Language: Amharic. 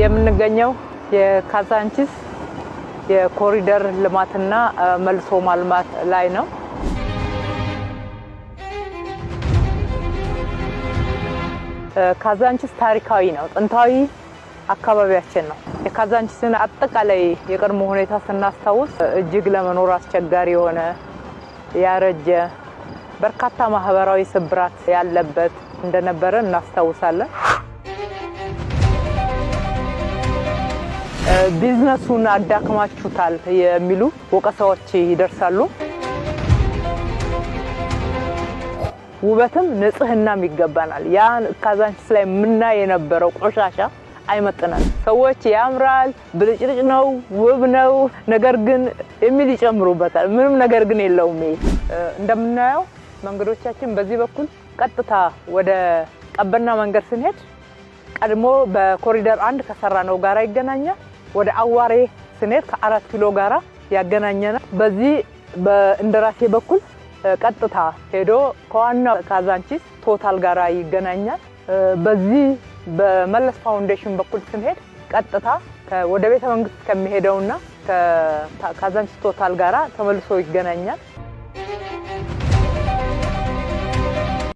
የምንገኘው የካዛንቺስ የኮሪደር ልማትና መልሶ ማልማት ላይ ነው። ካዛንቺስ ታሪካዊ ነው፣ ጥንታዊ አካባቢያችን ነው። የካዛንቺስን አጠቃላይ የቀድሞ ሁኔታ ስናስታውስ እጅግ ለመኖር አስቸጋሪ የሆነ ያረጀ በርካታ ማህበራዊ ስብራት ያለበት እንደነበረ እናስታውሳለን። ቢዝነሱን አዳክማችሁታል የሚሉ ወቀሳዎች ይደርሳሉ። ውበትም ንጽህናም ይገባናል። ያን ካዛንቺስ ላይ ምናይ የነበረው ቆሻሻ አይመጥነን። ሰዎች ያምራል፣ ብልጭልጭ ነው፣ ውብ ነው፣ ነገር ግን የሚል ይጨምሩበታል። ምንም ነገር ግን የለውም። እንደምናየው መንገዶቻችን በዚህ በኩል ቀጥታ ወደ ቀበና መንገድ ስንሄድ ቀድሞ በኮሪደር 1 ከሰራነው ጋራ ይገናኛል። ወደ አዋሬ ስንሄድ ከ4 ኪሎ ጋራ ያገናኘናል። በዚህ በእንደራሴ በኩል ቀጥታ ሄዶ ከዋናው ካዛንቺስ ቶታል ጋራ ይገናኛል። በዚህ በመለስ ፋውንዴሽን በኩል ስንሄድ ቀጥታ ወደ ቤተ መንግስት ከሚሄደውና ከካዛንቺስ ቶታል ጋራ ተመልሶ ይገናኛል።